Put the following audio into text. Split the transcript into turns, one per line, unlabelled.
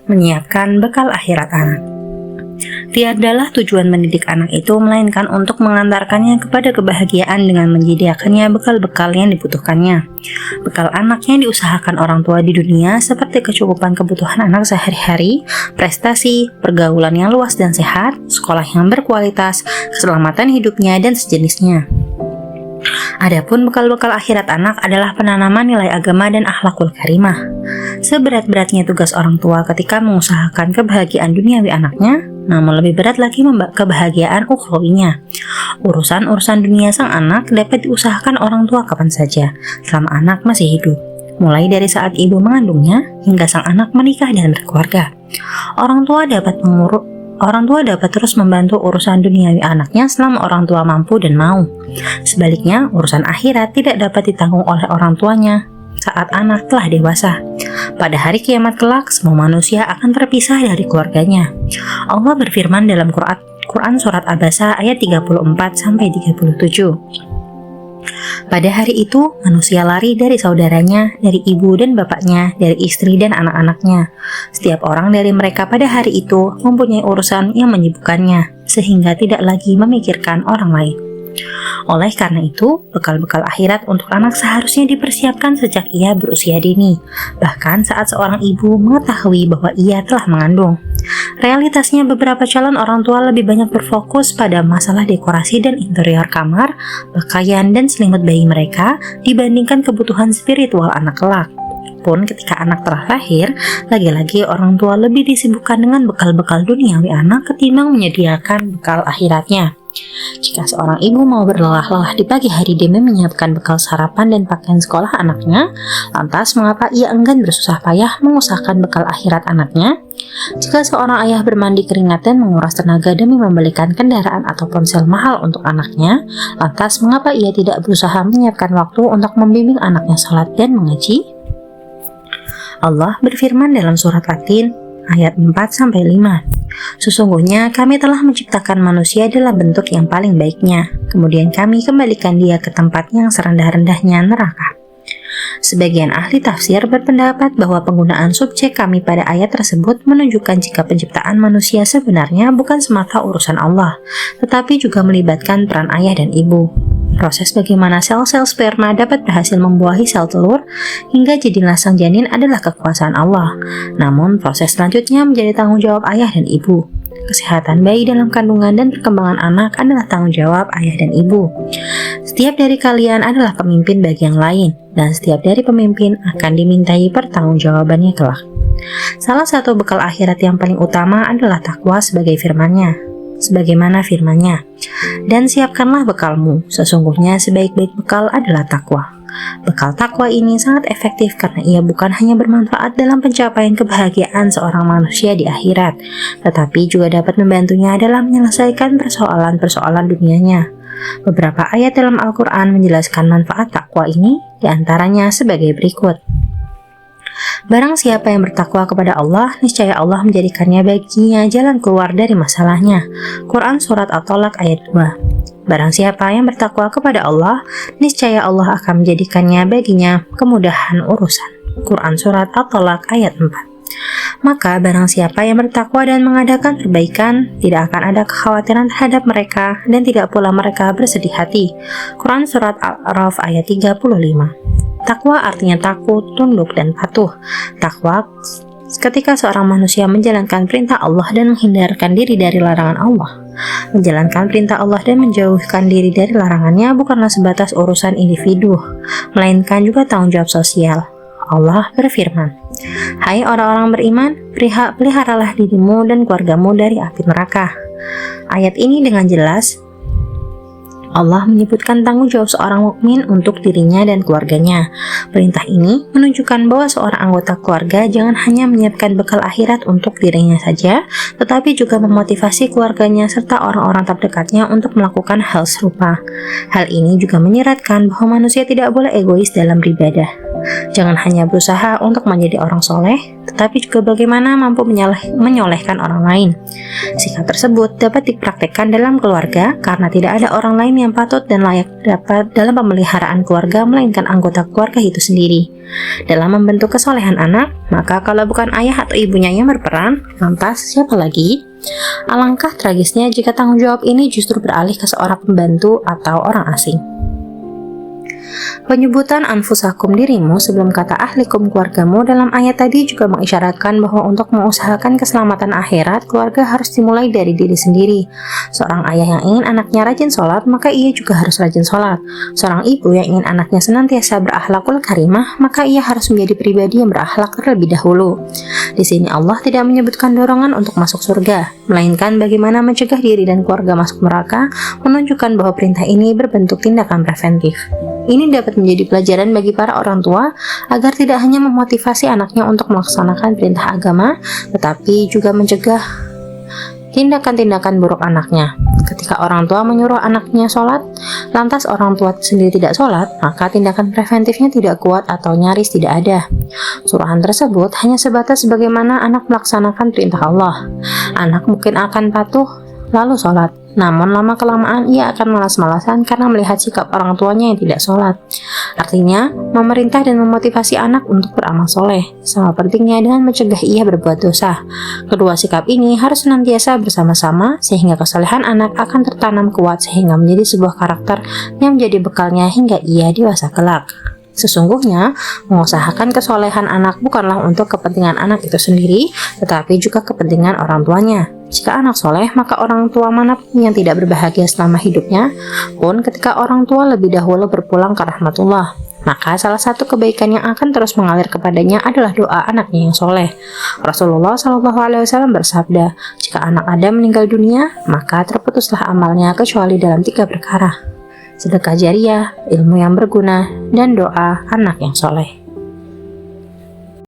Menyiapkan bekal akhirat anak. Tiadalah tujuan mendidik anak itu melainkan untuk mengantarkannya kepada kebahagiaan dengan menyediakannya bekal-bekal yang dibutuhkannya. Bekal anaknya diusahakan orang tua di dunia seperti kecukupan kebutuhan anak sehari-hari, prestasi, pergaulan yang luas dan sehat, sekolah yang berkualitas, keselamatan hidupnya, dan sejenisnya. Adapun bekal-bekal akhirat anak adalah penanaman nilai agama dan akhlakul karimah. Seberat-beratnya tugas orang tua ketika mengusahakan kebahagiaan duniawi anaknya, namun lebih berat lagi kebahagiaan ukhrawinya. Urusan-urusan dunia sang anak dapat diusahakan orang tua kapan saja, selama anak masih hidup. Mulai dari saat ibu mengandungnya, hingga sang anak menikah dan berkeluarga. Orang tua dapat terus membantu urusan duniawi anaknya selama orang tua mampu dan mau. Sebaliknya, urusan akhirat tidak dapat ditanggung oleh orang tuanya saat anak telah dewasa. Pada hari kiamat kelak, semua manusia akan terpisah dari keluarganya. Allah berfirman dalam Quran surat Abasa ayat 34-37. Pada hari itu, manusia lari dari saudaranya, dari ibu dan bapaknya, dari istri dan anak-anaknya. Setiap orang dari mereka pada hari itu mempunyai urusan yang menyibukkannya, sehingga tidak lagi memikirkan orang lain. Oleh karena itu, bekal-bekal akhirat untuk anak seharusnya dipersiapkan sejak ia berusia dini, bahkan saat seorang ibu mengetahui bahwa ia telah mengandung. Realitasnya, beberapa calon orang tua lebih banyak berfokus pada masalah dekorasi dan interior kamar, pakaian, dan selimut bayi mereka dibandingkan kebutuhan spiritual anak kelak. Pun ketika anak telah lahir, lagi-lagi orang tua lebih disibukkan dengan bekal-bekal duniawi anak ketimbang menyediakan bekal akhiratnya. Jika seorang ibu mau berlelah-lelah di pagi hari demi menyiapkan bekal sarapan dan pakaian sekolah anaknya, lantas mengapa ia enggan bersusah payah mengusahakan bekal akhirat anaknya? Jika seorang ayah bermandi keringat dan menguras tenaga demi membelikan kendaraan atau ponsel mahal untuk anaknya, lantas mengapa ia tidak berusaha menyiapkan waktu untuk membimbing anaknya salat dan mengaji? Allah berfirman dalam surat Latin ayat 4-5. Sesungguhnya kami telah menciptakan manusia dalam bentuk yang paling baiknya, kemudian kami kembalikan dia ke tempat yang serendah-rendahnya, neraka. Sebagian ahli tafsir berpendapat bahwa penggunaan subjek kami pada ayat tersebut menunjukkan jika penciptaan manusia sebenarnya bukan semata urusan Allah, tetapi juga melibatkan peran ayah dan ibu. Proses bagaimana sel-sel sperma dapat berhasil membuahi sel telur hingga jadilah sang janin adalah kekuasaan Allah. Namun proses selanjutnya menjadi tanggung jawab ayah dan ibu. Kesehatan bayi dalam kandungan dan perkembangan anak adalah tanggung jawab ayah dan ibu. Setiap dari kalian adalah pemimpin bagi yang lain, dan setiap dari pemimpin akan dimintai pertanggungjawabannya kelak. Salah satu bekal akhirat yang paling utama adalah takwa sebagaimana firman-Nya, dan siapkanlah bekalmu, sesungguhnya sebaik-baik bekal adalah takwa. Bekal takwa ini sangat efektif karena ia bukan hanya bermanfaat dalam pencapaian kebahagiaan seorang manusia di akhirat, tetapi juga dapat membantunya dalam menyelesaikan persoalan-persoalan dunianya. Beberapa ayat dalam Al-Quran menjelaskan manfaat takwa ini, diantaranya sebagai berikut. Barang siapa yang bertakwa kepada Allah, niscaya Allah menjadikannya baginya jalan keluar dari masalahnya. Quran Surat At-Tolak ayat 2. Barang siapa yang bertakwa kepada Allah, niscaya Allah akan menjadikannya baginya kemudahan urusan. Quran Surat At-Tolak ayat 4. Maka barang siapa yang bertakwa dan mengadakan perbaikan, tidak akan ada kekhawatiran terhadap mereka dan tidak pula mereka bersedih hati. Quran Surat Al-A'raf ayat 35. Takwa artinya takut, tunduk, dan patuh. Takwa ketika seorang manusia menjalankan perintah Allah dan menghindarkan diri dari larangan Allah. Menjalankan perintah Allah dan menjauhkan diri dari larangannya bukanlah sebatas urusan individu, melainkan juga tanggung jawab sosial. Allah berfirman, "Hai orang-orang beriman, peliharalah dirimu dan keluargamu dari api neraka." Ayat ini dengan jelas Allah menyebutkan tanggung jawab seorang mukmin untuk dirinya dan keluarganya. Perintah ini menunjukkan bahwa seorang anggota keluarga jangan hanya menyiapkan bekal akhirat untuk dirinya saja, tetapi juga memotivasi keluarganya serta orang-orang terdekatnya untuk melakukan hal serupa. Hal ini juga menyeratkan bahwa manusia tidak boleh egois dalam beribadah. Jangan hanya berusaha untuk menjadi orang soleh, tetapi juga bagaimana mampu menyolehkan orang lain. Sikap tersebut dapat dipraktekkan dalam keluarga karena tidak ada orang lain yang patut dan layak dapat dalam pemeliharaan keluarga melainkan anggota keluarga itu sendiri. Dalam membentuk kesolehan anak, maka kalau bukan ayah atau ibunya yang berperan, lantas siapa lagi? Alangkah tragisnya jika tanggung jawab ini justru beralih ke seorang pembantu atau orang asing. Penyebutan anfusakum dirimu sebelum kata ahlikum keluargamu dalam ayat tadi juga mengisyaratkan bahwa untuk mengusahakan keselamatan akhirat, keluarga harus dimulai dari diri sendiri. Seorang ayah yang ingin anaknya rajin sholat, maka ia juga harus rajin sholat. Seorang ibu yang ingin anaknya senantiasa berakhlakul karimah, maka ia harus menjadi pribadi yang berakhlak terlebih dahulu. Di sini Allah tidak menyebutkan dorongan untuk masuk surga, melainkan bagaimana mencegah diri dan keluarga masuk neraka, menunjukkan bahwa perintah ini berbentuk tindakan preventif. Ini dapat menjadi pelajaran bagi para orang tua agar tidak hanya memotivasi anaknya untuk melaksanakan perintah agama, tetapi juga mencegah tindakan-tindakan buruk anaknya. Ketika orang tua menyuruh anaknya sholat, lantas orang tua sendiri tidak sholat, maka tindakan preventifnya tidak kuat atau nyaris tidak ada. Suruhan tersebut hanya sebatas bagaimana anak melaksanakan perintah Allah. Anak mungkin akan patuh lalu sholat, namun lama-kelamaan ia akan malas-malasan karena melihat sikap orang tuanya yang tidak sholat. Artinya, memerintah dan memotivasi anak untuk beramal soleh sama pentingnya dengan mencegah ia berbuat dosa. Kedua sikap ini harus senantiasa bersama-sama sehingga kesolehan anak akan tertanam kuat sehingga menjadi sebuah karakter yang menjadi bekalnya hingga ia dewasa kelak. Sesungguhnya, mengusahakan kesolehan anak bukanlah untuk kepentingan anak itu sendiri, tetapi juga kepentingan orang tuanya. Jika anak soleh, maka orang tua manapun yang tidak berbahagia selama hidupnya, pun ketika orang tua lebih dahulu berpulang ke rahmatullah, maka salah satu kebaikan yang akan terus mengalir kepadanya adalah doa anaknya yang soleh. Rasulullah SAW bersabda, jika anak Adam meninggal dunia, maka terputuslah amalnya kecuali dalam 3 perkara: sedekah jariah, ilmu yang berguna, dan doa anak yang soleh.